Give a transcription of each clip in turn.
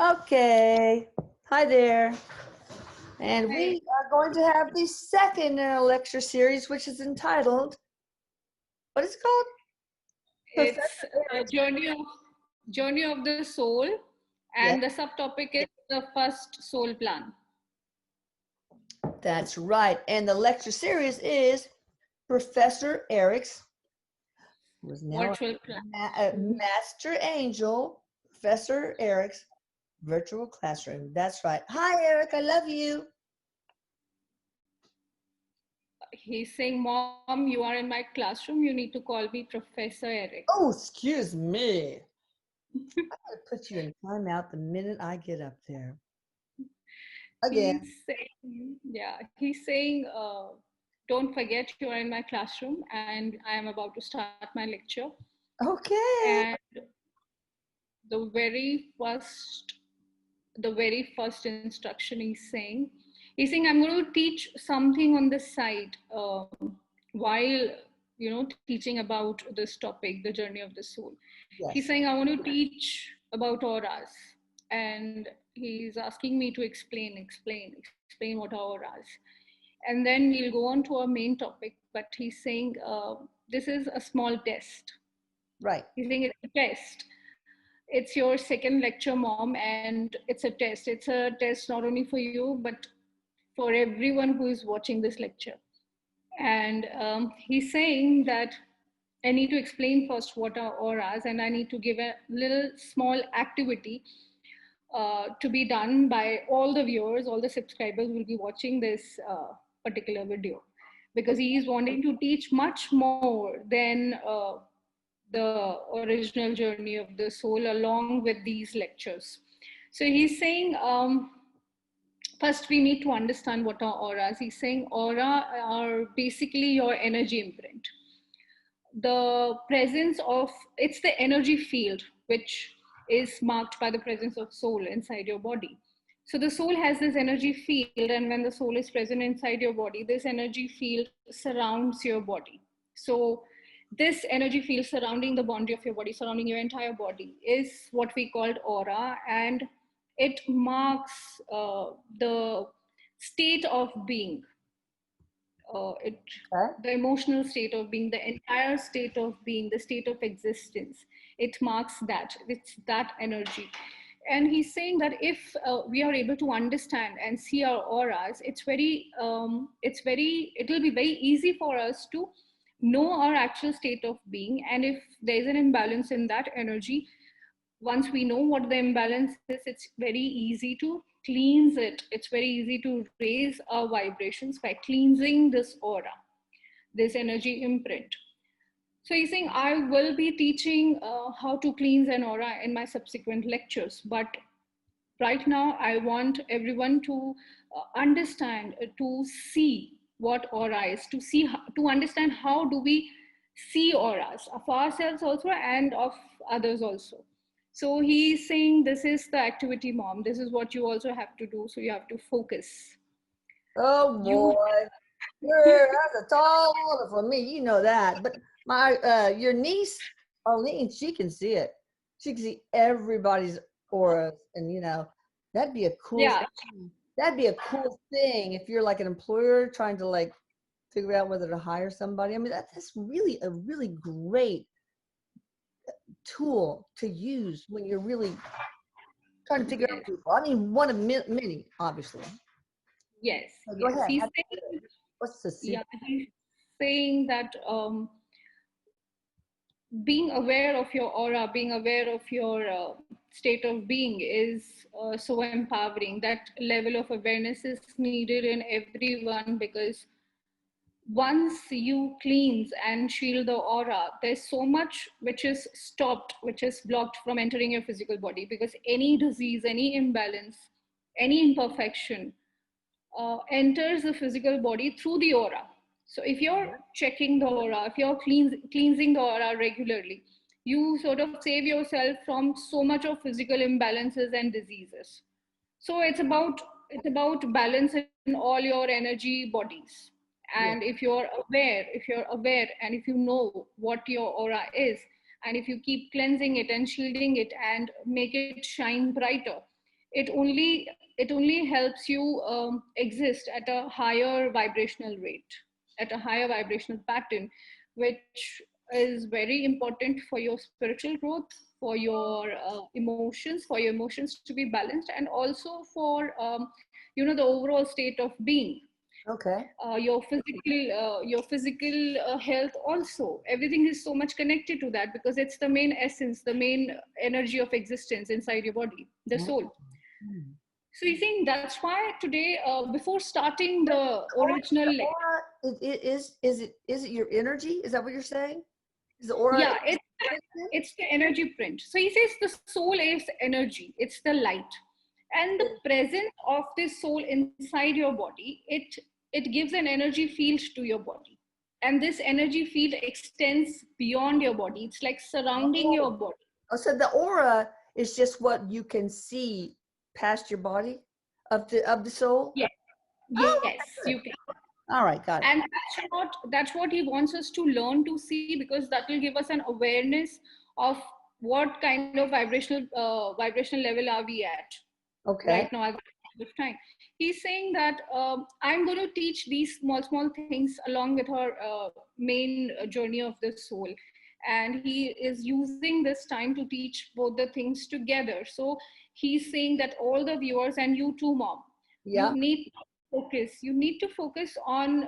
Okay, hi there. And Hi, we are going to have the second in our lecture series, which is entitled, what is it called? it's Professor a Eric's. journey of the soul, Yes, and the subtopic is the first soul plan. that's right. And the lecture series is Professor Eric's, who is now Virtual plan. a master angel, Professor Eric's virtual classroom. That's right. Hi, Eric, I love you. He's saying, "Mom, you are in my classroom. You need to call me Professor Eric." Oh, excuse me. I'm going to put you in timeout the minute I get up there. Again. He's saying, "Don't forget, you are in my classroom, and I am about to start my lecture." Okay. And the very first the very first instruction he's saying I'm going to teach something on the side, while teaching about this topic, the journey of the soul. He's Yes. saying I want to teach about auras, and he's asking me to explain what are auras, and then we'll go on to our main topic. But he's saying, this is a small test. Right. He's saying it's a test. It's your second lecture, Mom, and it's a test. It's a test not only for you, but for everyone who is watching this lecture. And he's saying that I need to explain first what are auras, and I need to give a little small activity to be done by all the viewers, all the subscribers who will be watching this particular video, because he is wanting to teach much more than the original journey of the soul along with these lectures. So he's saying, first we need to understand what are auras. He's saying aura are basically your energy imprint. The presence of, it's the energy field which is marked by the presence of soul inside your body. So the soul has this energy field, and when the soul is present inside your body, this energy field surrounds your body. So this energy field surrounding the boundary of your body, surrounding your entire body, is what we called aura, and it marks the state of being, it Okay. the emotional state of being, the entire state of being, the state of existence. It marks that, it's that energy. And he's saying that if we are able to understand and see our auras, it will be very easy for us to know our actual state of being. And if there's an imbalance in that energy, once we know what the imbalance is, it's very easy to cleanse it. It's very easy to raise our vibrations by cleansing this aura, this energy imprint. So he's saying I will be teaching how to cleanse an aura in my subsequent lectures, but right now I want everyone to understand, to see what aura is, to understand how do we see auras of ourselves also and of others also. So he's saying this is the activity, Mom, this is what you also have to do. So you have to focus. Oh You boy. That's a tall order for me. You know that. But my your niece, Arlene, she can see it. She can see everybody's auras, and that'd be a cool Yeah. that'd be a cool thing if you're like an employer trying to like figure out whether to hire somebody. I mean, that's really a really great tool to use when you're really trying to figure out Yes. people. I mean, one of many, obviously. Yes. So go Yes. ahead. He's saying, What's the yeah, secret? he's saying that being aware of your aura, being aware of your state of being is so empowering. That level of awareness is needed in everyone, because once you cleanse and shield the aura, there's so much which is stopped, which is blocked from entering your physical body, because any disease, any imbalance, any imperfection enters the physical body through the aura. So if you're checking the aura, if you're cleansing the aura regularly, you sort of save yourself from so much of physical imbalances and diseases. So it's about balance in all your energy bodies. And Yeah. if you're aware and if you know what your aura is, and if you keep cleansing it and shielding it and make it shine brighter, it only helps you exist at a higher vibrational rate, at a higher vibrational pattern, which is very important for your spiritual growth, for your emotions, for your emotions to be balanced, and also for the overall state of being. Okay. Your physical health also, everything is so much connected to that, because it's the main essence, the main energy of existence inside your body, the soul. Mm. So you think that's why today, before starting the original, Aura, is it your energy? Is that what you're saying? Is the aura? yeah, it's the energy print. So he says the soul is energy, it's the light, and the presence of this soul inside your body, it gives an energy field to your body, and this energy field extends beyond your body. It's like surrounding your body. Oh, so the aura is just what you can see past your body of the soul? Yes, Oh, yes, okay, you good. can. All right, got it. And that's what he wants us to learn to see, because that will give us an awareness of what kind of vibrational level are we at Okay. right now at this time. He's saying that I'm going to teach these small things along with our main journey of the soul, and he is using this time to teach both the things together. So he's saying that all the viewers, and you too, mom, Yeah. you need to focus on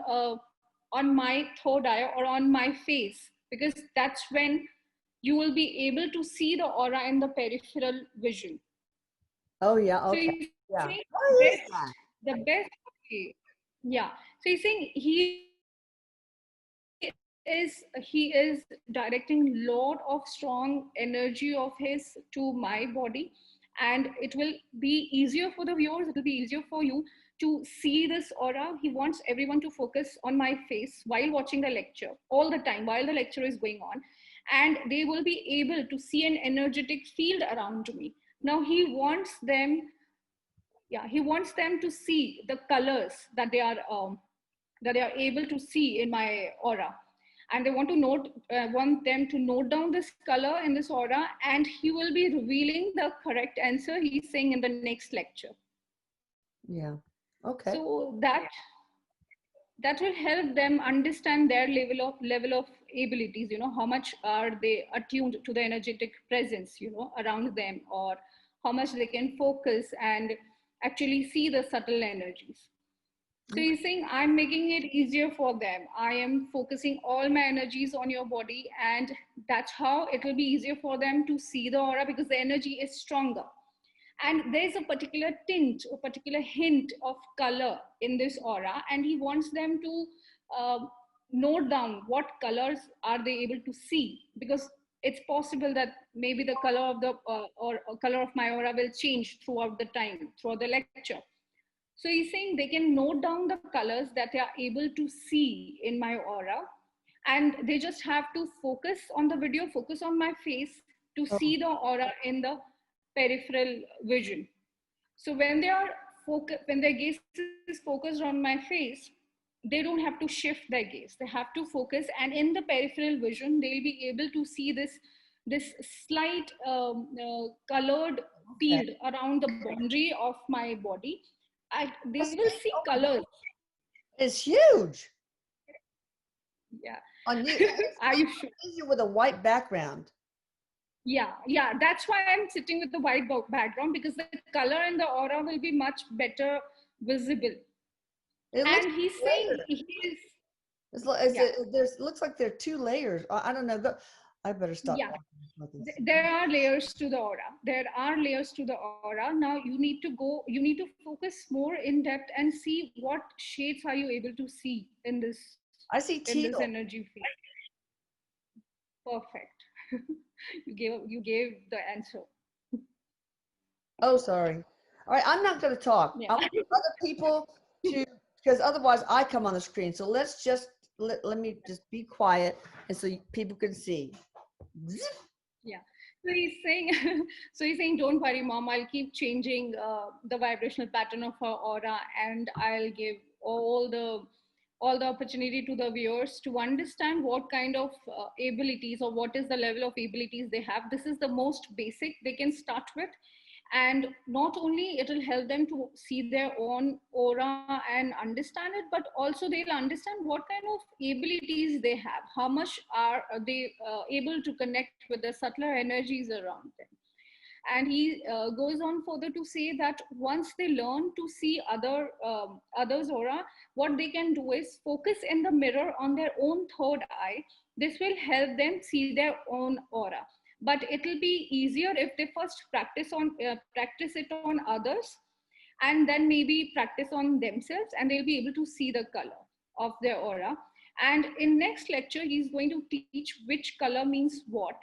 my third eye or on my face, because that's when you will be able to see the aura in the peripheral vision. Oh, yeah. So Okay. he's Yeah. saying What is that? the best way, yeah. So he's saying he is directing lot of strong energy of his to my body, and it will be easier for the viewers, it will be easier for you to see this aura. He wants everyone to focus on my face while watching the lecture, all the time while the lecture is going on, and they will be able to see an energetic field around me. Now he wants them to see the colors that they are able to see in my aura, and they want them to note down this color in this aura, and he will be revealing the correct answer, he's saying, in the next lecture. Yeah. Okay. So that will help them understand their level of abilities, how much are they attuned to the energetic presence, around them, or how much they can focus and actually see the subtle energies. So Okay. he's saying, I'm making it easier for them. I am focusing all my energies on your body, and that's how it will be easier for them to see the aura, because the energy is stronger. And there's a particular tint, a particular hint of color in this aura, and he wants them to uh, note down what colors are they able to see, because it's possible that maybe the color of the or color of my aura will change throughout the time, throughout the lecture. So he's saying they can note down the colors that they are able to see in my aura, and they just have to focus on the video, focus on my face to Oh, see the aura in the peripheral vision. So when their gaze is focused on my face, they don't have to shift their gaze. They have to focus, and in the peripheral vision, they'll be able to see this slight colored okay. field around the boundary of my body. They That's will big. see Oh my God. colors. It's huge. Yeah. On you, Are you sure? you with a white background. Yeah. That's why I'm sitting with the white background, because the color and the aura will be much better visible. It looks And he's saying layered. he is, It's like yeah, there's looks like there are two layers. I don't know. I better stop yeah. talking. There are layers to the aura. There are layers to the aura. Now you need to focus more in depth and see what shades are you able to see I see in this teal. energy field. Perfect. you gave the answer. Oh, sorry. All right, I'm not going to talk. Yeah. I want other people to, because otherwise I come on the screen. So let's just let me just be quiet, and so people can see. Zip. Yeah. So he's saying, don't worry, mom. I'll keep changing the vibrational pattern of her aura, and I'll give all the opportunity to the viewers to understand what kind of abilities, or what is the level of abilities they have. This is the most basic they can start with, And not only it will help them to see their own aura and understand it, but also they'll understand what kind of abilities they have, how much are they able to connect with the subtler energies around them. And he goes on further to say that once they learn to see others aura, what they can do is focus in the mirror on their own third eye. This will help them see their own aura, but it will be easier if they first practice it on others, and then maybe practice on themselves, and they'll be able to see the color of their aura. And in next lecture he's going to teach which color means what,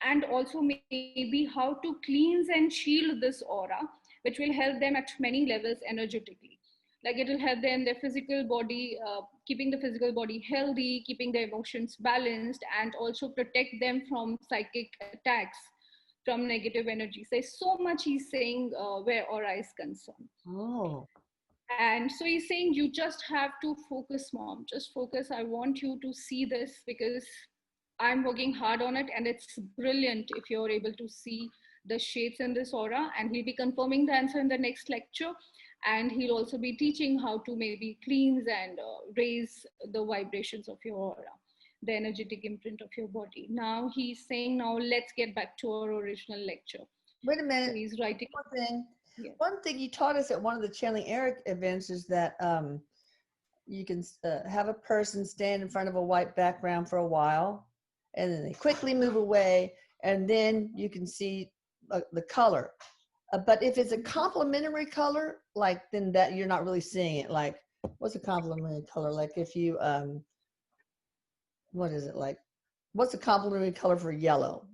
and also maybe how to cleanse and shield this aura, which will help them at many levels energetically. Like it will help them their physical body, keeping the physical body healthy, keeping their emotions balanced, and also protect them from psychic attacks, from negative energies. There's so much he's saying where aura is concerned. Oh. And so he's saying you just have to focus, mom, just focus. I want you to see this because I'm working hard on it, and it's brilliant if you're able to see the shapes in this aura. And he'll be confirming the answer in the next lecture. And he'll also be teaching how to maybe cleanse and raise the vibrations of your aura, the energetic imprint of your body. Now he's saying, now let's get back to our original lecture. Wait a minute. So he's writing. One thing. Yeah. One thing you taught us at one of the Channeling Erik events is that you can have a person stand in front of a white background for a while, and then they quickly move away, and then you can see the color. But if it's a complementary color, like then that you're not really seeing it. Like, what's a complementary color? Like if you what is it like? What's a complementary color for yellow?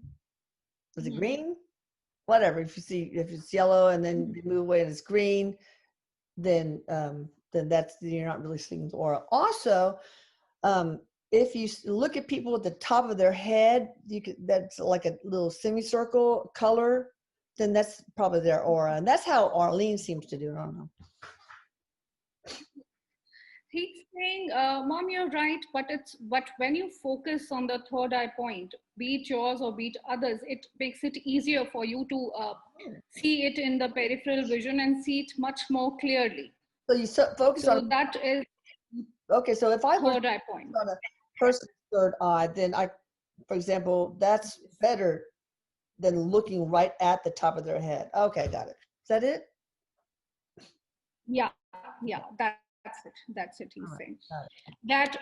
Is it green? Whatever. If it's yellow and then you move away and it's green, then that's, you're not really seeing the aura. Also, if you look at people at the top of their head, that's like a little semicircle color, then that's probably their aura. And that's how Arlene seems to do it. I don't know. He's saying, mom, you're right, but when you focus on the third eye point, be it yours or be it others, it makes it easier for you to see it in the peripheral vision and see it much more clearly. So you focus on that is okay. So if I were third eye point on a person's third eye, then for example, that's better than looking right at the top of their head. Okay, got it. Is that it? Yeah, that's it he's saying. That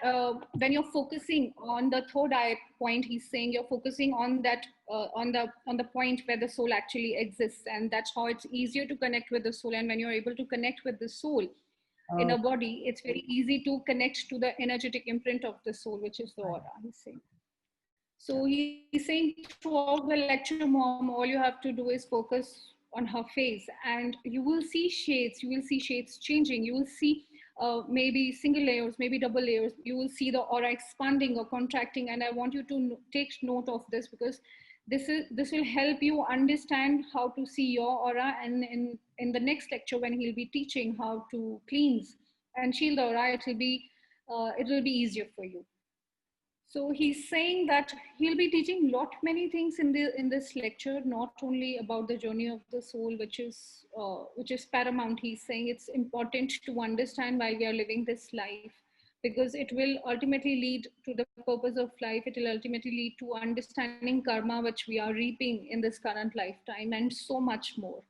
when you're focusing on the third eye point, he's saying you're focusing on that on the point where the soul actually exists, and that's how it's easier to connect with the soul. And when you're able to connect with the soul in a body, it's very easy to connect to the energetic imprint of the soul, which is the aura, he's saying. So he's saying throughout the lecture, mom, all you have to do is focus on her face, and you will see shades. You will see shades changing. You will see maybe single layers, maybe double layers. You will see the aura expanding or contracting. And I want you to take note of this, because this will help you understand how to see your aura. And in the next lecture, when he'll be teaching how to cleanse and shield the aura, it will be easier for you. So he's saying that he'll be teaching many things in this lecture, not only about the journey of the soul, which is paramount. He's saying it's important to understand why we are living this life, because it will ultimately lead to the purpose of life. It will ultimately lead to understanding karma, which we are reaping in this current lifetime, and so much more.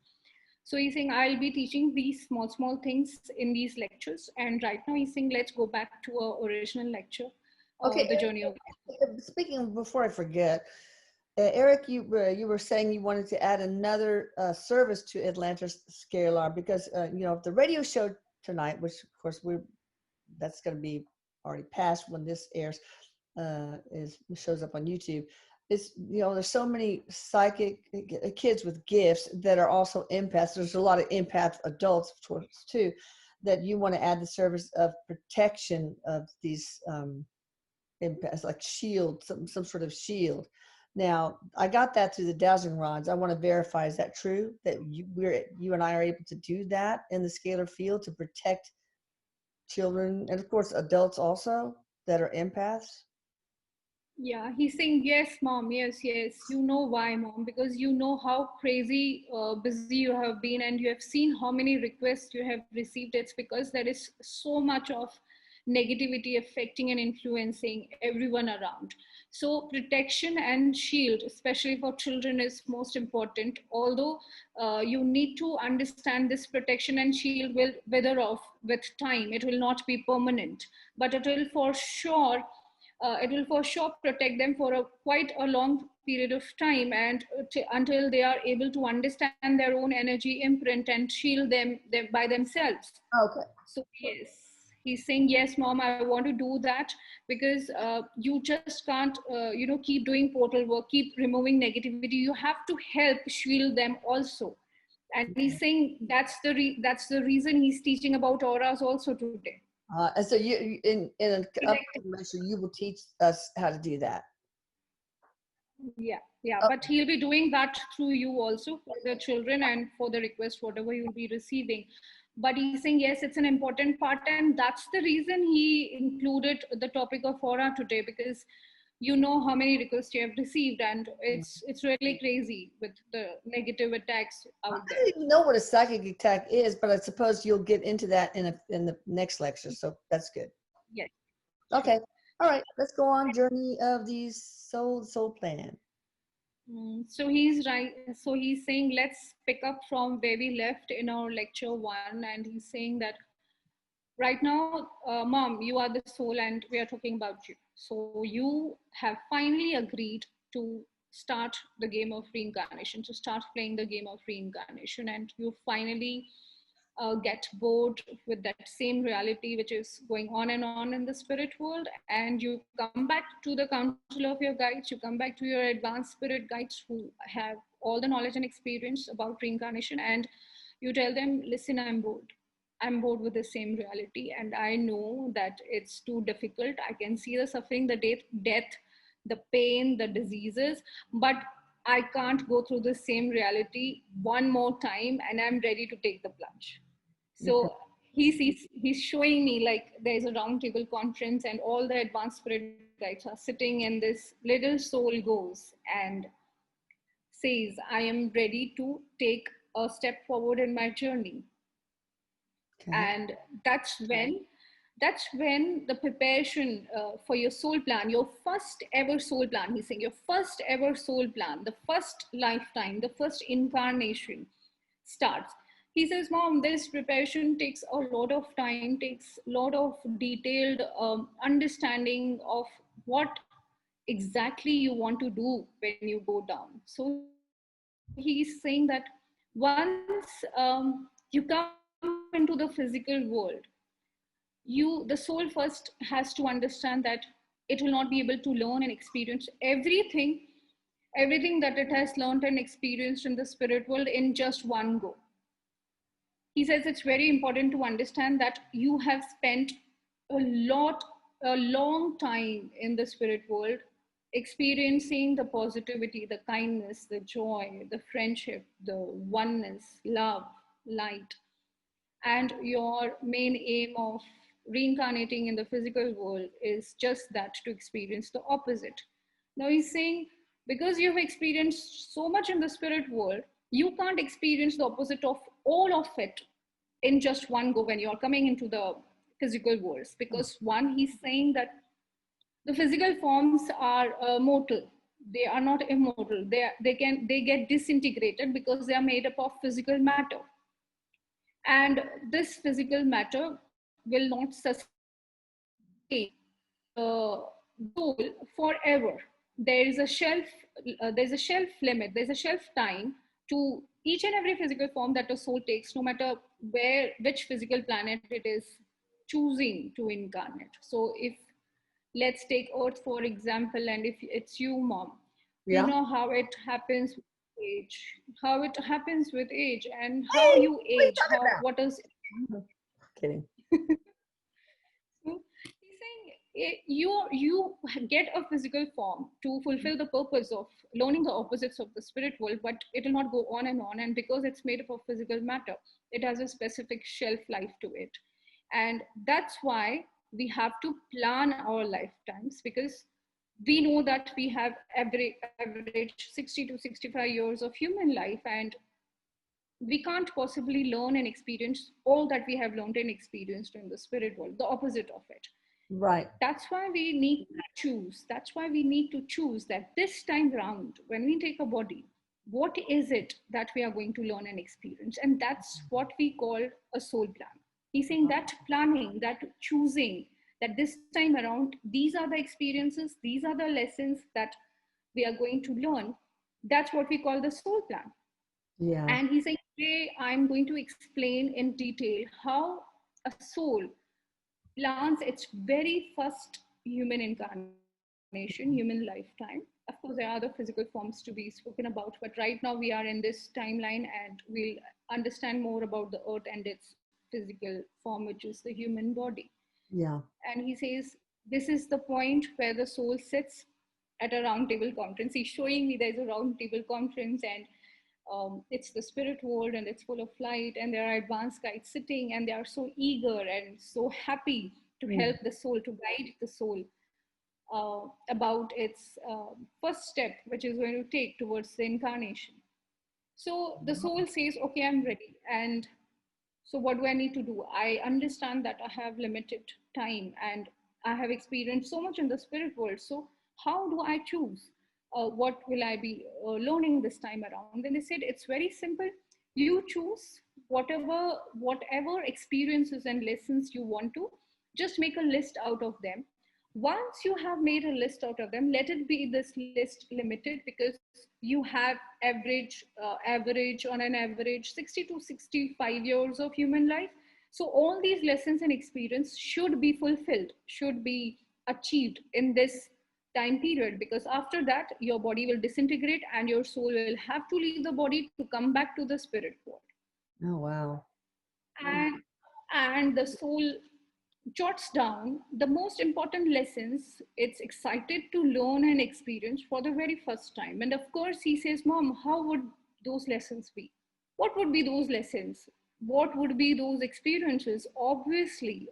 So he's saying I'll be teaching these small things in these lectures. And right now he's saying let's go back to our original lecture. Okay, the journey of speaking, before I forget, Erik, you were saying you wanted to add another service to Atlanta's Scare Alarm, because the radio show tonight, which of course that's going to be already past when this airs, shows up on YouTube. It's there's so many psychic kids with gifts that are also empaths. There's a lot of empath adults, of course, too, that you want to add the service of protection of these like shield, some sort of shield. Now, I got that through the dowsing rods. I want to verify, is that true, that you and I are able to do that in the scalar field to protect children and of course adults also that are empaths? Yeah, he's saying, yes, mom, yes, yes. You know why, mom? Because you know how crazy busy you have been, and you have seen how many requests you have received. It's because there is so much of negativity affecting and influencing everyone around. So, protection and shield, especially for children, is most important. Although you need to understand this protection and shield will wither off with time, it will not be permanent, but it will for sure protect them for quite a long period of time, and until they are able to understand their own energy imprint and shield them by themselves. Okay. So yes, he's saying, yes mom, I want to do that, because you just can't keep doing portal work, keep removing negativity. You have to help shield them also. And he's saying that's the reason he's teaching about auras also today. And so in an upcoming lecture, you will teach us how to do that. Yeah, yeah, Oh, but he'll be doing that through you also, for the children and for the request, whatever you'll be receiving. But he's saying, yes, it's an important part, and that's the reason he included the topic of aura today, because you know how many requests you have received, and it's really crazy with the negative attacks I out there. don't even know what a psychic attack is, but I suppose you'll get into that in the next lecture. So that's good. Yes, Okay. sure. All right. Let's go on journey of the soul plan. So he's right. So he's saying, let's pick up from where we left in our lecture one, and he's saying that right now, mom, you are the soul, and we are talking about you. So you have finally agreed to start the game of reincarnation, to start playing the game of reincarnation, and you finally get bored with that same reality which is going on and on in the spirit world, and you come back to the council of your guides, you come back to your advanced spirit guides who have all the knowledge and experience about reincarnation, and you tell them, listen, I'm bored with the same reality, and I know that it's too difficult. I can see the suffering, the death, the pain, the diseases, but I can't go through the same reality one more time, and I'm ready to take the plunge. Okay. So he's showing me, like, there's a roundtable conference, and all the advanced spirit guides are sitting, and this little soul goes and says, I am ready to take a step forward in my journey. Okay. And that's when the preparation for your soul plan, your first ever soul plan, he's saying, your first ever soul plan, the first lifetime, the first incarnation starts. He says, mom, this preparation takes a lot of time, takes a lot of detailed understanding of what exactly you want to do when you go down. So he's saying that once you come into the physical world, the soul first has to understand that it will not be able to learn and experience everything that it has learned and experienced in the spirit world in just one go. He says it's very important to understand that you have spent a lot a long time in the spirit world, experiencing the positivity, the kindness, the joy, the friendship, the oneness, love, light, and your main aim of reincarnating in the physical world is just that, to experience the opposite. Now he's saying, because you've experienced so much in the spirit world, you can't experience the opposite of all of it in just one go when you're coming into the physical worlds. Because one, he's saying that the physical forms are mortal, they are not immortal, they get disintegrated because they are made up of physical matter, and this physical matter will not sustain the soul forever. There is a shelf, there's a shelf limit, there's a shelf time to each and every physical form that a soul takes, no matter which physical planet it is choosing to incarnate. So if, let's take Earth for example, and if it's you, mom, you Yeah. know how it happens with age, how it happens with age, and how Hey, you what are you age, talking how about? what is. Kidding. So he's saying, you get a physical form to fulfill the purpose of learning the opposites of the spirit world, but it will not go on and on. And because it's made up of physical matter, it has a specific shelf life to it. And that's why we have to plan our lifetimes, because we know that we have average 60 to 65 years of human life, and we can't possibly learn and experience all that we have learned and experienced in the spirit world, the opposite of it. Right. That's why we need to choose. That's why we need to choose that this time round, when we take a body, what is it that we are going to learn and experience? And that's what we call a soul plan. He's saying that planning, that choosing, that this time around, these are the experiences, these are the lessons that we are going to learn. That's what we call the soul plan. Yeah. And he's saying, today I'm going to explain in detail how a soul plants its very first human incarnation, human lifetime. Of course, there are other physical forms to be spoken about, but right now we are in this timeline and we'll understand more about the earth and its physical form, which is the human body. Yeah. And he says, this is the point where the soul sits at a round table conference. He's showing me there's a round table conference, and it's the spirit world and it's full of light, and there are advanced guides sitting, and they are so eager and so happy to Mm. help the soul, to guide the soul about its first step, which is going to take towards the incarnation. So the soul says, okay, I'm ready. And so what do I need to do? I understand that I have limited time and I have experienced so much in the spirit world. So how do I choose? What will I be learning this time around? Then they said it's very simple. You choose whatever experiences and lessons you want to. Just make a list out of them. Once you have made a list out of them, let it be this list limited, because you have average on an average 60 to 65 years of human life. So all these lessons and experience should be fulfilled, should be achieved in this time period, because after that your body will disintegrate and your soul will have to leave the body to come back to the spirit world. Oh, wow. And the soul jots down the most important lessons it's excited to learn and experience for the very first time. And of course, he says, Mom, how would those lessons be? What would be those lessons? What would be those experiences? Obviously,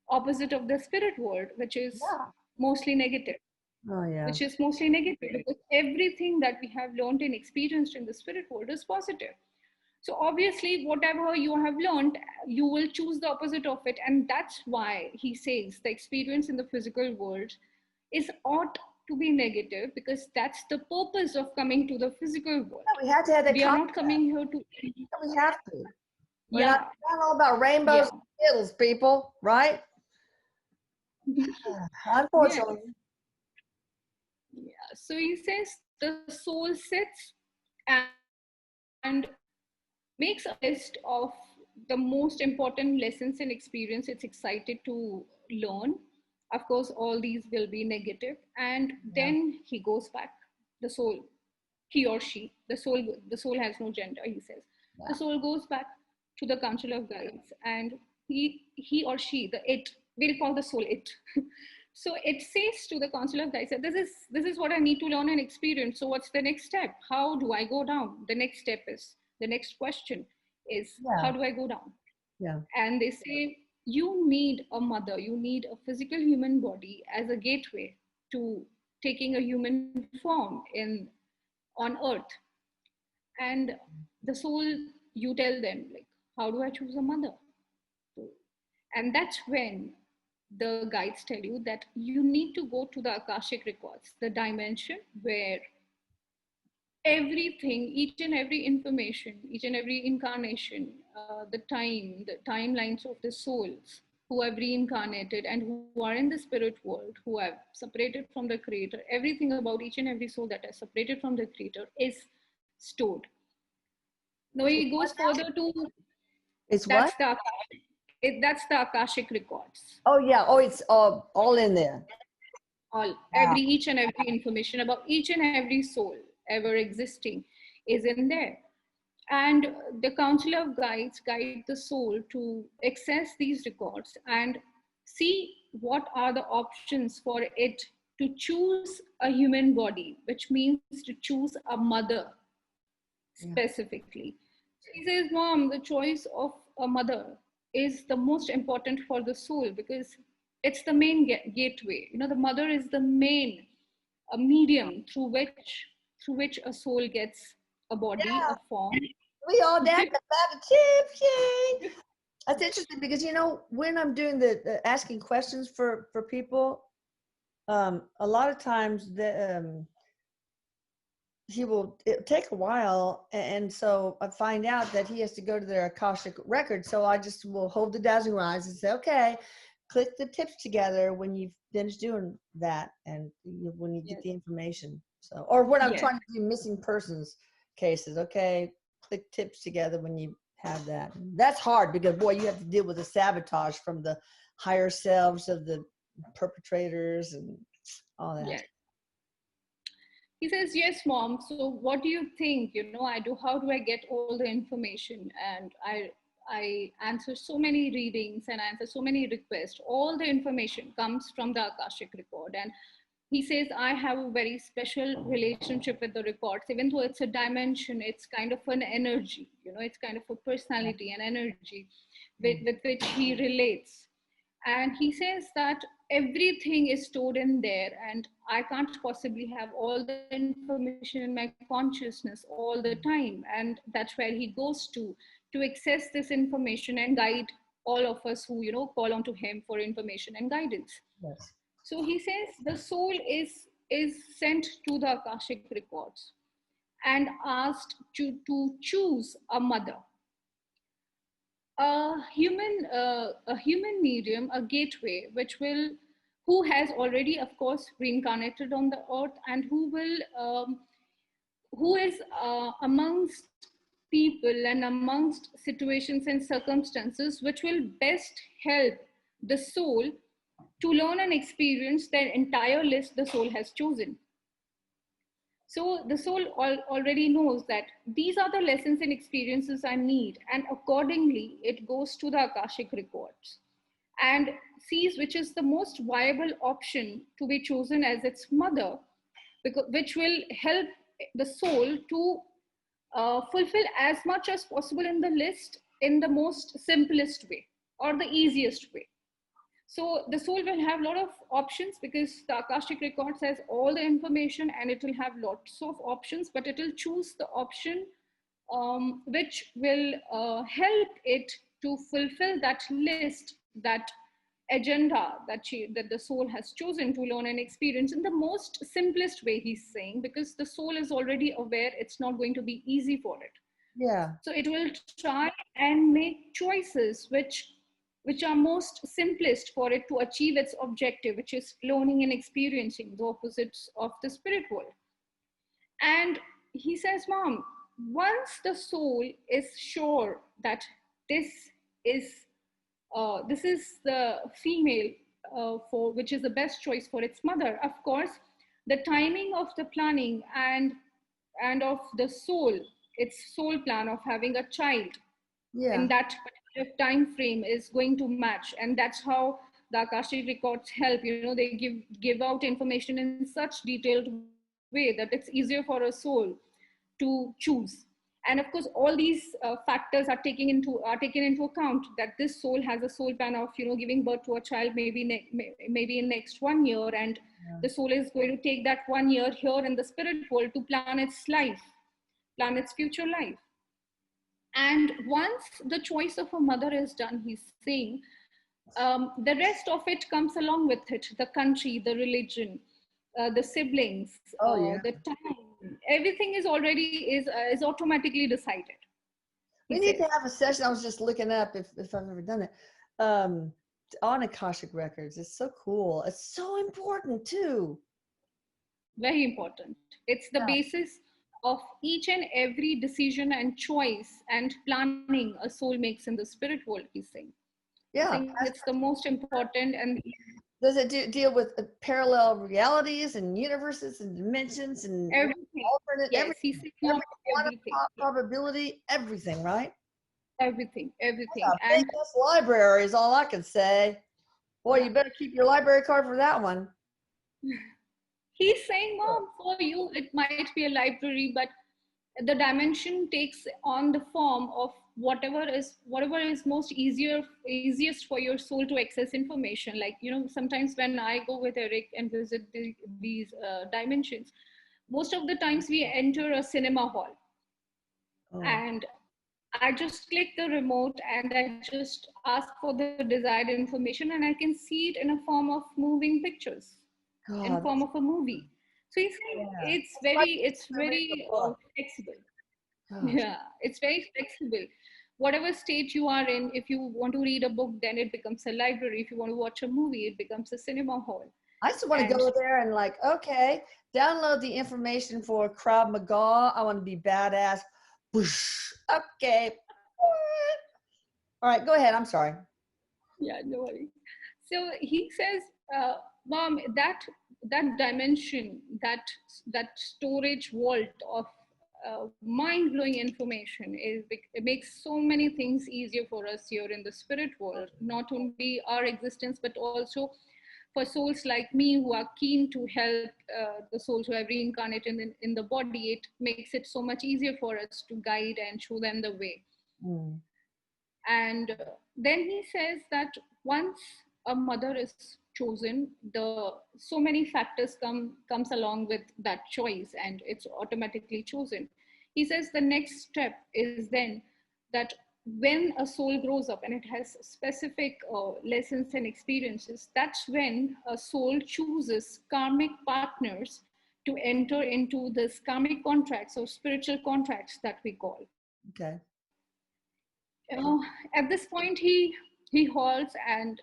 opposite of the spirit world, which is Yeah. mostly negative. Oh, yeah. Which is mostly negative, because everything that we have learned and experienced in the spirit world is positive. So obviously, whatever you have learned, you will choose the opposite of it. And that's why he says the experience in the physical world is ought to be negative, because that's the purpose of coming to the physical world. Yeah, we have to have that We are concept. not coming here to. We have to. We're Yeah. not all about rainbows Yeah. and skittles, people, right? Yeah. Unfortunately. Yeah. So he says the soul sits and makes a list of the most important lessons and experience it's excited to learn. Of course, all these will be negative. And Yeah. then he goes back, the soul, he or she, the soul has no gender, he says. The Yeah. soul goes back to the council of guides, and he or she, the it, we'll call the soul it. So it says to the council of guides that this is what I need to learn and experience. So what's the next step? How do I go down? The next step is, the next question is, how Yeah. do I go down? Yeah. And they say, you need a mother, you need a physical human body as a gateway to taking a human form in on earth. And the soul, you tell them, like, how do I choose a mother? And that's when the guides tell you that you need to go to the Akashic records, the dimension where everything, each and every information, each and every incarnation, the timelines of the souls who have reincarnated and who are in the spirit world, who have separated from the creator, everything about each and every soul that is separated from the creator is stored. Now he goes further to, It's what? that's the that's the Akashic records. Oh, yeah. Oh, it's all in there. All, Wow. each and every information about each and every soul ever existing is in there. And the council of guides guide the soul to access these records and see what are the options for it to choose a human body, which means to choose a mother Yeah. specifically. So he says, Mom, the choice of a mother is the most important for the soul, because it's the main gateway. The mother is the main medium through which a soul gets a body, Yeah, a form. we all dance about the chips, yay! That's interesting because when I'm doing the asking questions for people, a lot of times it'll take a while, and so I find out that he has to go to their Akashic record. So I just will hold the dazzling eyes and say, okay, click the tips together when you've finished doing that, and when you get Yes. the information. So, or when I'm Yes. trying to do missing persons cases, okay, click tips together when you have that. That's hard because boy, you have to deal with the sabotage from the higher selves of the perpetrators and all that. Yes. He says, yes, mom. So what do you think, I do? How do I get all the information? And I answer so many readings and answer so many requests. All the information comes from the Akashic record. And he says, I have a very special relationship with the records. Even though it's a dimension, it's kind of an energy, it's kind of a personality and energy with which he relates. And he says that everything is stored in there, and I can't possibly have all the information in my consciousness all the time. And that's where he goes to access this information and guide all of us who call onto him for information and guidance. Yes. So he says the soul is sent to the Akashic records and asked to choose a mother, a human medium, a gateway, who has already, of course, reincarnated on the earth, and who is amongst people and amongst situations and circumstances which will best help the soul to learn and experience the entire list the soul has chosen. So the soul already knows that these are the lessons and experiences I need, and accordingly, it goes to the Akashic records and sees which is the most viable option to be chosen as its mother, which will help the soul to fulfill as much as possible in the list in the most simplest way or the easiest way. So the soul will have a lot of options because the Akashic records has all the information, and it will have lots of options, but it will choose the option which will help it to fulfill that list, that agenda that the soul has chosen to learn and experience in the most simplest way, he's saying, because the soul is already aware it's not going to be easy for it. Yeah. So it will try and make choices which are most simplest for it to achieve its objective, which is learning and experiencing the opposites of the spirit world. And he says, mom, once the soul is sure that this is this is the female for which is the best choice for its mother, of course, the timing of the planning and of the soul, its soul plan of having a child Yeah. in that particular time frame is going to match. And that's how the Akashic records help. They give out information in such detailed way that it's easier for a soul to choose. And of course, all these factors are taken into account, that this soul has a soul plan of giving birth to a child maybe in next 1 year, and the soul is going to take that 1 year here in the spirit world to plan its life, plan its future life. And once the choice of a mother is done, he's saying, the rest of it comes along with it: the country, the religion, the siblings, Oh yeah. the time. Everything is automatically decided. We He need to says, have a session. I was just looking up if I've ever done it. On Akashic Records. It's so cool. It's so important too. very important. It's the Yeah. basis of each and every decision and choice and planning a soul makes in the spirit world. He's saying. He's Yeah. saying it's the most important and Does it deal with parallel realities and universes and dimensions and everything. alternate Yes, he's saying every about quantum everything. probability, everything, right? Everything. A big And ass library is all I can say. Boy, yeah, you better keep your library card for that one. he's saying, mom, for you, it might be a library, but the dimension takes on the form of whatever is most easiest for your soul to access information. Like, sometimes when I go with Erik and visit these dimensions, most of the times we enter a cinema hall, Oh, and I just click the remote and I just ask for the desired information, and I can see it in a form of moving pictures, in God, form of a movie. So it's yeah. it's It's like very it's to read the very book. flexible. Gosh, Yeah, it's very flexible. Whatever state you are in, if you want to read a book, then it becomes a library. If you want to watch a movie, it becomes a cinema hall. I just want to And go there and like, okay, download the information for Krav Maga. I want to be badass. Whoosh. Okay. All right, go ahead. I'm sorry. yeah, no worries. So he says, Mom, that dimension, that storage vault of mind-blowing information it makes so many things easier for us here in the spirit world. Not only our existence, but also for souls like me who are keen to help the souls who have reincarnated in the body. It makes it so much easier for us to guide and show them the way. Mm, And then he says that once a mother is chosen, the so many factors comes along with that choice, and it's automatically chosen. He says the next step is then that when a soul grows up and it has specific lessons and experiences, that's when a soul chooses karmic partners to enter into this karmic contracts or spiritual contracts that we call. okay. At this point, he halts and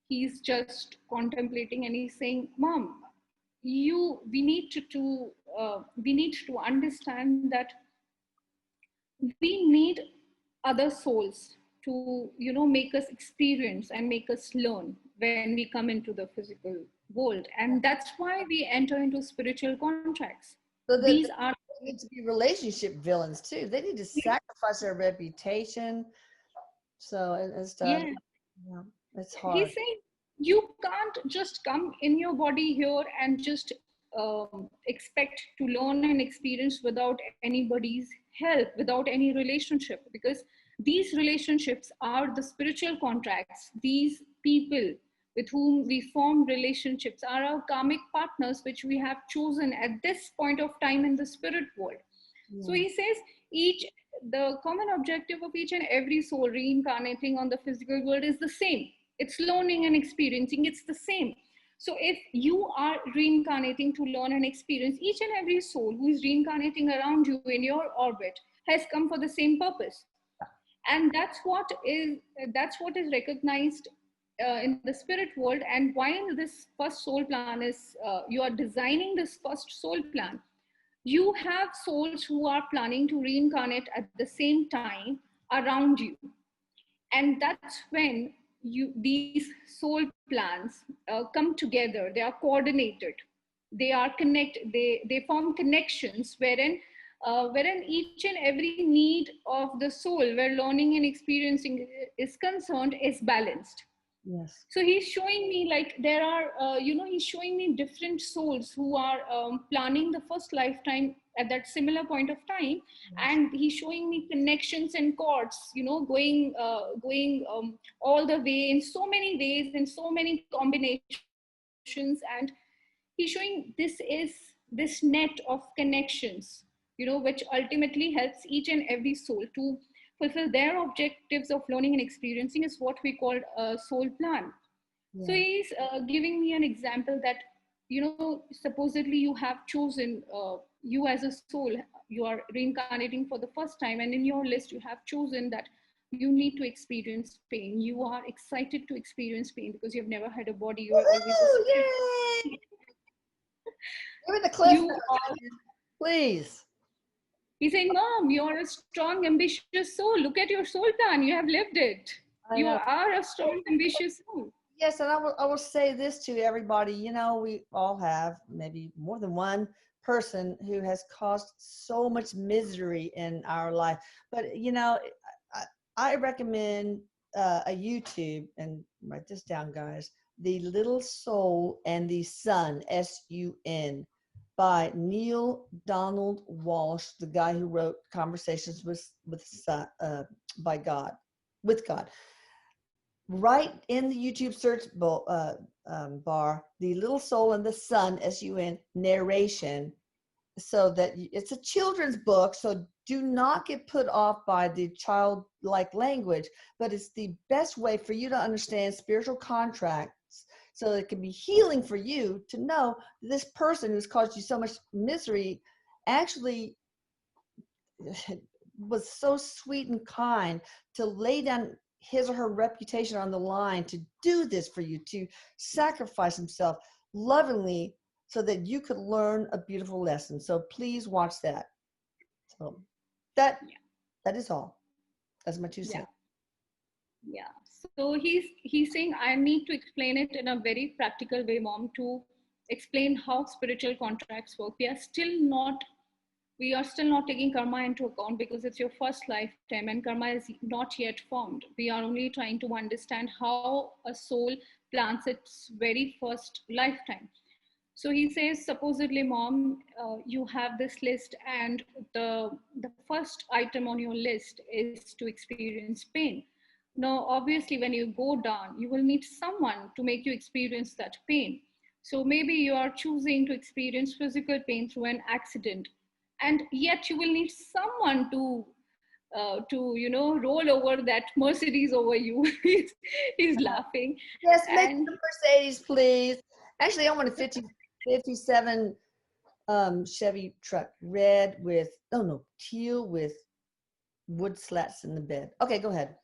he's just contemplating, and he's saying, "Mom, we need to understand that we need other souls to make us experience and make us learn when we come into the physical world, and that's why we enter into spiritual contracts. So that These they are need to be relationship villains too. They need to sacrifice their reputation. So and stuff. yeah, Yeah, it's hard. he's saying you can't just come in your body here and just expect to learn and experience without anybody's help, without any relationship, because these relationships are the spiritual contracts. These people with whom we form relationships are our karmic partners, which we have chosen at this point of time in the spirit world. So Yeah. he says each the common objective of each and every soul reincarnating on the physical world is the same. It's learning and experiencing. It's the same. So if you are reincarnating to learn and experience, each and every soul who is reincarnating around you in your orbit has come for the same purpose. And that's what is recognized in the spirit world. And while this first soul plan is you are designing this first soul plan, you have souls who are planning to reincarnate at the same time around you, and that's when these soul plans come together. They are coordinated, they are they form connections wherein each and every need of the soul where learning and experiencing is concerned is balanced. Yes. So he's showing me like there are he's showing me different souls who are planning the first lifetime at that similar point of time, Yes. and he's showing me connections and chords, going all the way in so many ways, in so many combinations. And he's showing this net of connections, which ultimately helps each and every soul to fulfill their objectives of learning and experiencing, is what we call a soul plan. So Yeah. he's giving me an example that, supposedly you have chosen, you as a soul, you are reincarnating for the first time, and in your list you have chosen that you need to experience pain. You are excited to experience pain because you've never had a body. You are always a Woohoo! spirit. Yay! Give me the cliff You notes, are, please. he's saying, Mom, you're a strong, ambitious soul. Look at your soul plan. You have lived it. I You know. are a strong, ambitious soul. Yes, and I will say this to everybody. We all have maybe more than one person who has caused so much misery in our life. But I, I recommend a YouTube, and write this down, guys. The Little Soul and the Sun, SUN. by Neil Donald Walsh, the guy who wrote Conversations by God, with God. Right in the YouTube search bar, The Little Soul and the Sun, SUN, narration, so that it's a children's book. So do not get put off by the childlike language, but it's the best way for you to understand spiritual contracts. So it can be healing for you to know this person who's caused you so much misery actually was so sweet and kind to lay down his or her reputation on the line to do this for you, to sacrifice himself lovingly so that you could learn a beautiful lesson. So please watch that. So that is all. That's my 2 cents. Yeah. So he's saying I need to explain it in a very practical way, Mom, to explain how spiritual contracts work. We are still not taking karma into account because it's your first lifetime and karma is not yet formed. We are only trying to understand how a soul plans its very first lifetime. So he says, supposedly, Mom, you have this list, and the first item on your list is to experience pain. Now, obviously, when you go down, you will need someone to make you experience that pain. So maybe you are choosing to experience physical pain through an accident, and yet you will need someone to roll over that Mercedes over you. he's laughing. Yes, make And the Mercedes, please. Actually, I want a 57 Chevy truck, red with, oh no, teal with wood slats in the bed. Okay, go ahead.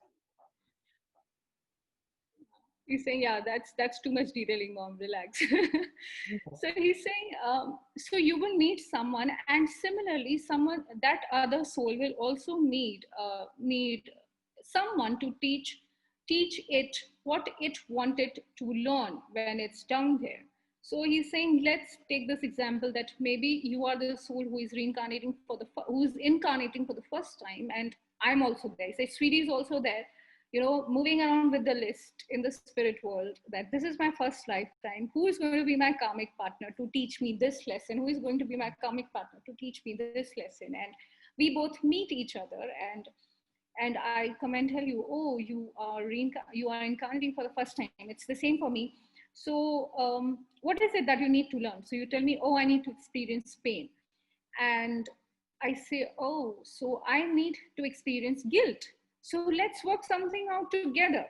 he's saying, yeah, that's too much detailing, Mom, relax. So he's saying, so you will need someone, and similarly someone, that other soul will also need someone to teach it what it wanted to learn when it's down there. So he's saying, let's take this example that maybe you are the soul who is reincarnating who's incarnating for the first time, and I'm also there. Say Sweetie is also there, moving around with the list in the spirit world, that this is my first lifetime. Who is going to be my karmic partner to teach me this lesson? Who is going to be my karmic partner to teach me this lesson? And we both meet each other, and I come and tell you, oh, you are incarnating for the first time. It's the same for me. So what is it that you need to learn? So you tell me, oh, I need to experience pain. And I say, oh, so I need to experience guilt. So let's work something out together.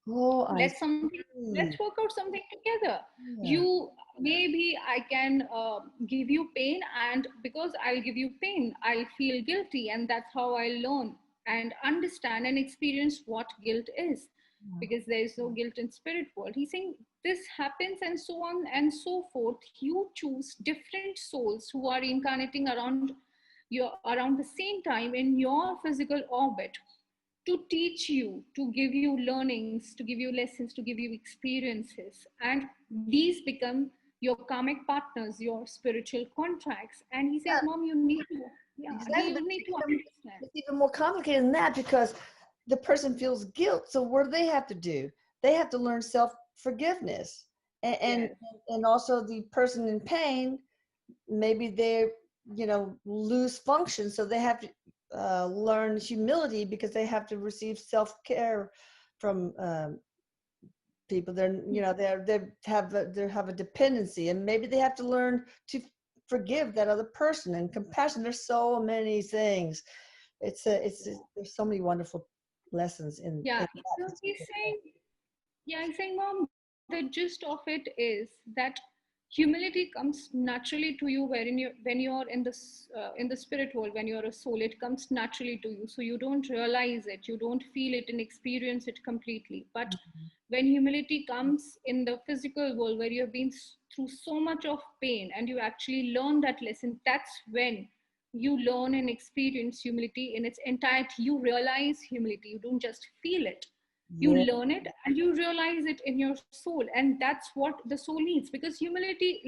Oh, Let's work out something together. Yeah. Maybe I can give you pain, and because I'll give you pain, I'll feel guilty, and that's how I learn and understand and experience what guilt is, because there is no guilt in spirit world. He's saying this happens, and so on and so forth. You choose different souls who are incarnating around the same time in your physical orbit, to teach you, to give you learnings, to give you lessons, to give you experiences. And these become your karmic partners, your spiritual contracts. And he says, Yeah, Mom, you need to, exactly. you need to understand. It's even more complicated than that, because the person feels guilt. So what do they have to do? They have to learn self-forgiveness. And, Yes. and also the person in pain, maybe they lose function, so they have to learn humility, because they have to receive self-care from people. They have a dependency, and maybe they have to learn to forgive that other person, and compassion. There's so many things. There's so many wonderful lessons in Yeah. that. So he's saying, Mom, the gist of it is that humility comes naturally to you when you're in the spirit world, when you're a soul. It comes naturally to you, so you don't realize it, you don't feel it and experience it completely. But when humility comes in the physical world, where you have been through so much of pain and you actually learn that lesson, that's when you learn and experience humility in its entirety. You realize humility, you don't just feel it, you Yeah. learn it and you realize it in your soul. And that's what the soul needs, because humility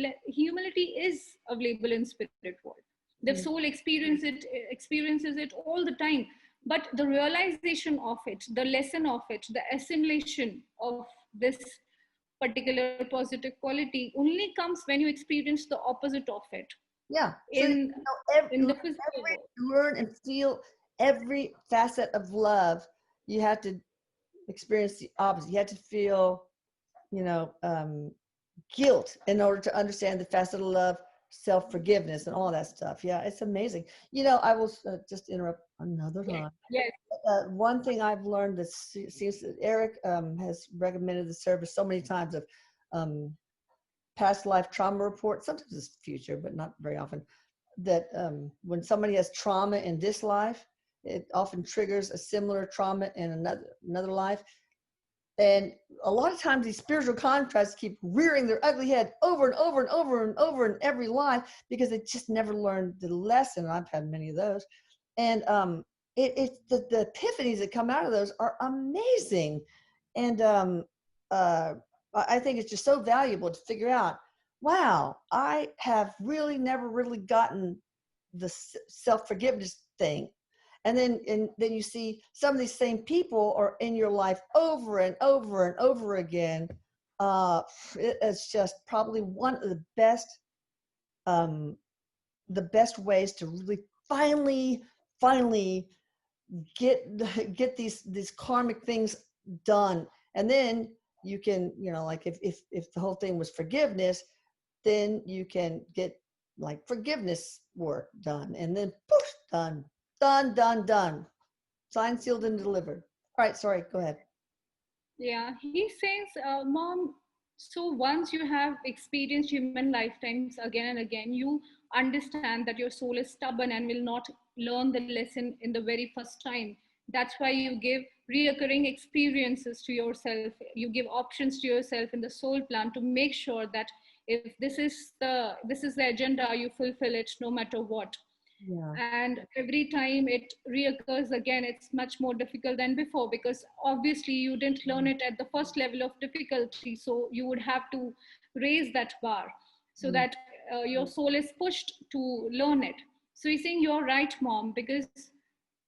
is available in spirit world. The Yeah. soul experiences it all the time, but the realization of it, the lesson of it, the assimilation of this particular positive quality only comes when you experience the opposite of it. Yeah. So you in know, in the physical world. learn and feel every facet of love. You have to experience the opposite. You have to feel, you know, guilt in order to understand the facet of love, self-forgiveness, and all that stuff. Yeah, it's amazing. You know, I will just interrupt another Yes, time. yes, One thing I've learned that seems that Eric has recommended the service so many times of um, past life trauma report. Sometimes it's future, but not very often. That when somebody has trauma in this life, it often triggers a similar trauma in another life. And a lot of times these spiritual contrasts keep rearing their ugly head over and over and over and over in every life because they just never learned the lesson. I've had many of those. And it's the epiphanies that come out of those are amazing. And I think it's just so valuable to figure out, wow, I have really never really gotten the self-forgiveness thing. And then you see some of these same people are in your life over and over and over again. uh it's just probably one of um the best ways to really finally get get these karmic things done. And then you can, you know, like if the whole thing was forgiveness, then you can get like forgiveness work done, and then poof, done, signed, sealed, and delivered. All right, sorry, go ahead. yeah. He says, Mom, so once you have experienced human lifetimes again and again, you understand that your soul is stubborn and will not learn the lesson in the very first time. That's why you give reoccurring experiences to yourself. You give options to yourself in the soul plan to make sure that if this is the agenda, you fulfill it no matter what. Yeah. And every time it reoccurs again, it's much more difficult than before, because obviously you didn't learn it at the first level of difficulty, so you would have to raise that bar so Mm. that your soul is pushed to learn it. So he's saying, you're right, Mom, because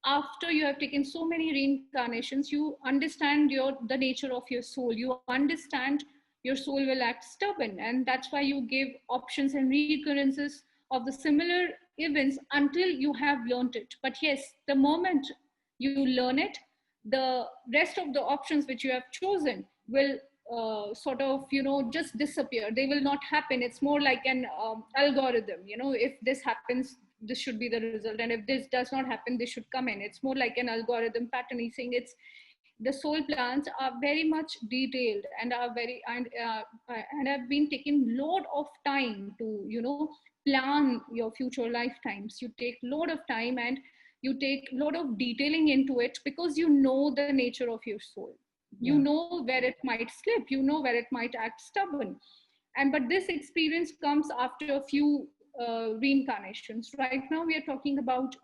after you have taken so many reincarnations, you understand the nature of your soul. You understand your soul will act stubborn, and that's why you give options and recurrences of the similar events until you have learned it. But yes, the moment you learn it, the rest of the options which you have chosen will sort of, just disappear. They will not happen. It's more like an algorithm. If this happens, this should be the result, and if this does not happen, this should come in. It's more like an algorithm pattern. He's saying it's the soul plans are very much detailed and are very and have been taking lot of time to plan your future lifetimes. You take lot of time and you take lot of detailing into it, because you know the nature of your soul. You Yeah. know where it might slip, you know where it might act stubborn. And but this experience comes after a few reincarnations. Right now we are talking about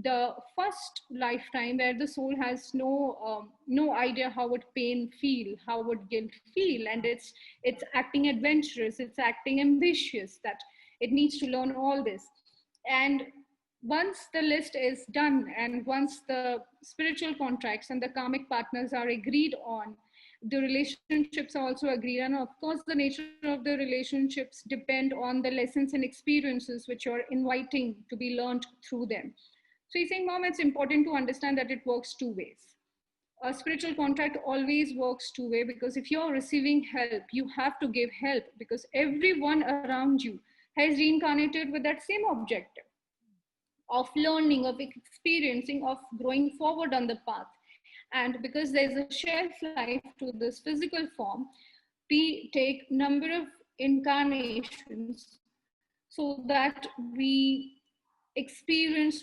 the first lifetime, where the soul has no idea how would pain feel, how would guilt feel, and it's acting adventurous, it's acting ambitious, that it needs to learn all this. And once the list is done, and once the spiritual contracts and the karmic partners are agreed on, the relationships are also agreed. And of course, the nature of the relationships depend on the lessons and experiences which you're inviting to be learned through them. So he's saying, Mom, it's important to understand that it works two ways. A spiritual contract always works two way, because if you're receiving help, you have to give help, because everyone around you has reincarnated with that same objective of learning, of experiencing, of growing forward on the path. And because there's a shelf life to this physical form, we take number of incarnations so that we experience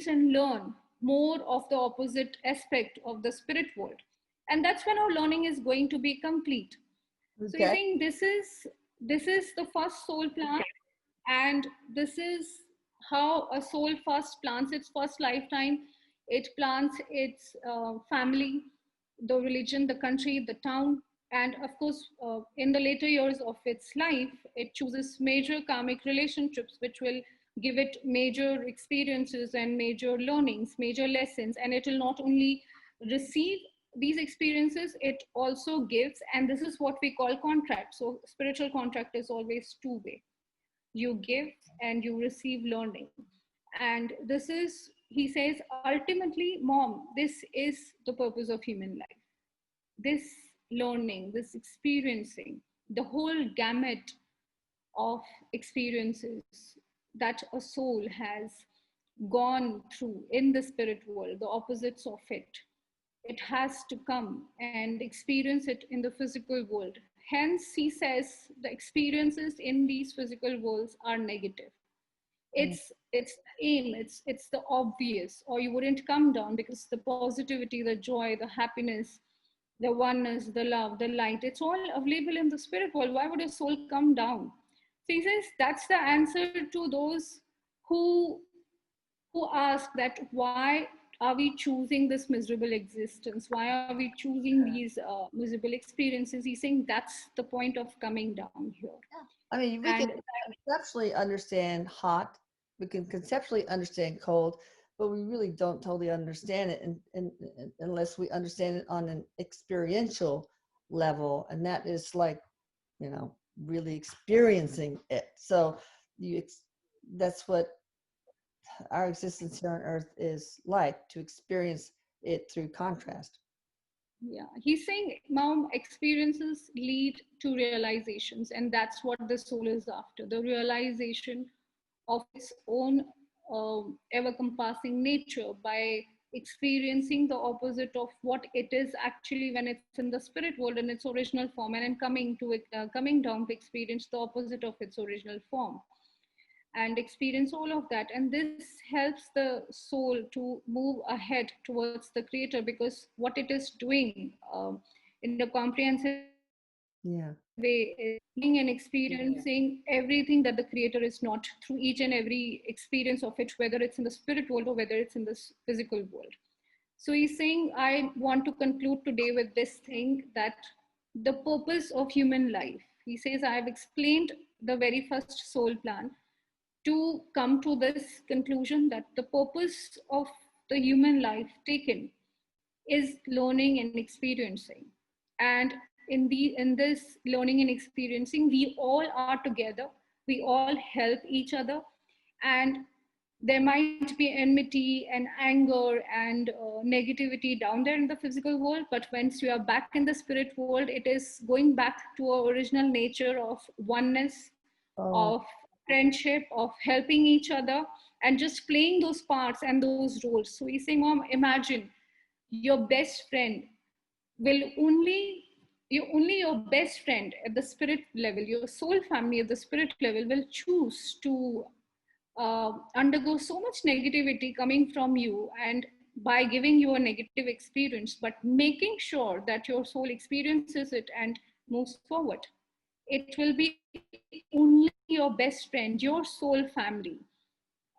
and learn more of the opposite aspect of the spirit world. And that's when our learning is going to be complete. So you Okay. think this is the first soul plan, and this is how a soul first plans its first lifetime. It plans its family, the religion, the country, the town, and of course, in the later years of its life, it chooses major karmic relationships, which will give it major experiences and major learnings, major lessons. And it will not only receive these experiences, it also gives. And this is what we call contract. So spiritual contract is always two-way. you give, and you receive learning. And this is, he says, ultimately, mom, this is the purpose of human life. This learning, this experiencing, the whole gamut of experiences that a soul has gone through in the spirit world, the opposites of it, it has to come and experience it in the physical world. Hence, he says the experiences in these physical worlds are negative. It's the aim, it's the obvious, or you wouldn't come down, because the positivity, the joy, the happiness, the oneness, the love, the light, it's all available in the spirit world. Why would a soul come down? So he says that's the answer to those who who ask that why are we choosing this miserable existence? Why are we choosing these miserable experiences? He's saying that's the point of coming down here. I mean, we can And conceptually understand hot, we can conceptually understand cold, but we really don't totally understand it unless we understand it on an experiential level. And that is like, really experiencing it. So that's what our existence here on earth is like, to experience it through contrast. yeah, he's saying, mom, experiences lead to realizations, and that's what the soul is after, the realization of its own ever compassing nature by experiencing the opposite of what it is actually when it's in the spirit world in its original form, and then coming to it, coming down to experience the opposite of its original form and experience all of that. And this helps the soul to move ahead towards the creator, because what it is doing in a comprehensive way is Yeah. being and experiencing everything that the creator is not, through each and every experience of it, whether it's in the spirit world or whether it's in this physical world. So he's saying, I want to conclude today with this thing, that the purpose of human life, he says, I have explained the very first soul plan to come to this conclusion, that the purpose of the human life taken is learning and experiencing. And in this learning and experiencing, we all are together, we all help each other. And there might be enmity and anger and negativity down there in the physical world, but once you are back in the spirit world, it is going back to our original nature of oneness, Oh, of friendship, of helping each other, and just playing those parts and those roles. So he's saying, mom, imagine your best friend will only your best friend at the spirit level, your soul family at the spirit level, will choose to undergo so much negativity coming from you, and by giving you a negative experience, but making sure that your soul experiences it and moves forward. It will be only your best friend, your soul family,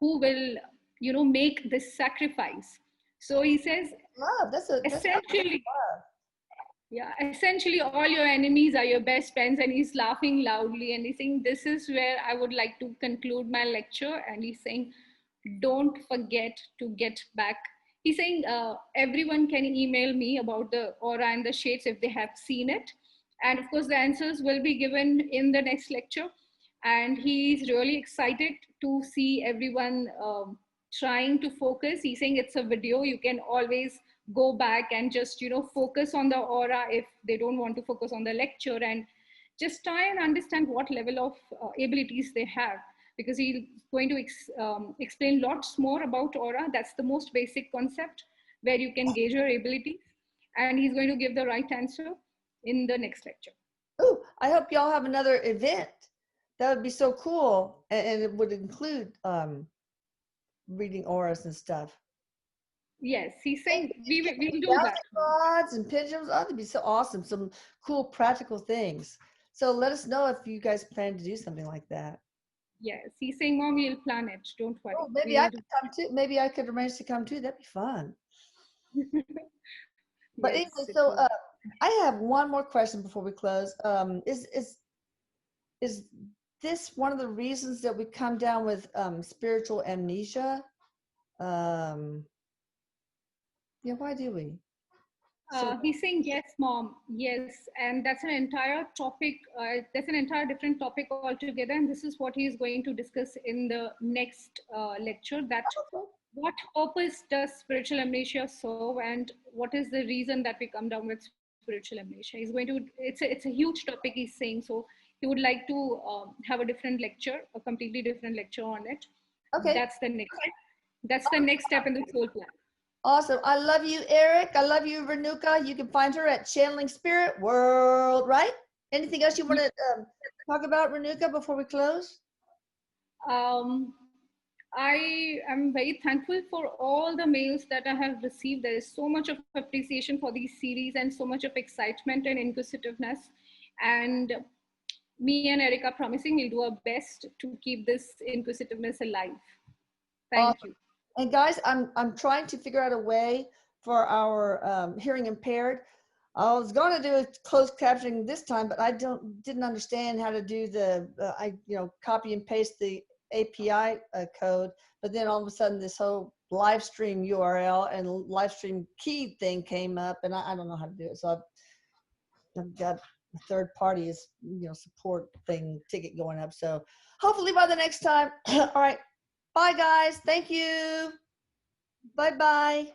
who will, make this sacrifice. So he says, love. That's essentially, love. yeah, essentially all your enemies are your best friends. And he's laughing loudly and he's saying, this is where I would like to conclude my lecture. And he's saying, don't forget to get back. He's saying, everyone can email me about the aura and the shades if they have seen it. And of course, the answers will be given in the next lecture. And he's really excited to see everyone trying to focus. He's saying it's a video. You can always go back and just, focus on the aura if they don't want to focus on the lecture, and just try and understand what level of abilities they have, because he's going to explain lots more about aura. That's the most basic concept where you can gauge your abilities, and he's going to give the right answer in the next lecture. Oh, I hope y'all have another event. That would be so cool, and it would include reading auras and stuff. Yes, he's saying we'll do that. Bouncing rods and pendulums. Oh, that'd be so awesome. Some cool practical things. So let us know if you guys plan to do something like that. Yes, he's saying, mom, we'll plan it. Don't Oh, worry. maybe I We'll do. could come too. Maybe I could arrange to come too. That'd be fun. But Yes, anyway, it so will. I have one more question before we close. Is this one of the reasons that we come down with spiritual amnesia? Yeah, why do we? So He's saying yes, mom. Yes, and that's an entire topic. That's an entire different topic altogether, and this is what he is going to discuss in the next lecture. That okay. what purpose does spiritual amnesia serve, and what is the reason that we come down with spiritual amnesia? He's going to. It's a huge topic. He's saying so. He would like to have a different lecture, a completely different lecture on it. Okay. That's the next. That's the next step in the soul plan. Awesome. I love you, Eric. I love you, Renuka. You can find her at Channeling Spirit World, right? Anything else you want to talk about, Renuka, before we close? Um, I am very thankful for all the mails that I have received. There is so much of appreciation for these series and so much of excitement and inquisitiveness. And me and Eric are promising we'll do our best to keep this inquisitiveness alive. Thank Awesome. you. And guys, I'm trying to figure out a way for our hearing impaired. I was going to do a closed captioning this time, but I didn't understand how to do the copy and paste the API code. But then all of a sudden, this whole live stream URL and live stream key thing came up, and I don't know how to do it. So I've got a third party support thing ticket going up. So hopefully by the next time. All right. Bye, guys. Thank you. Bye-bye.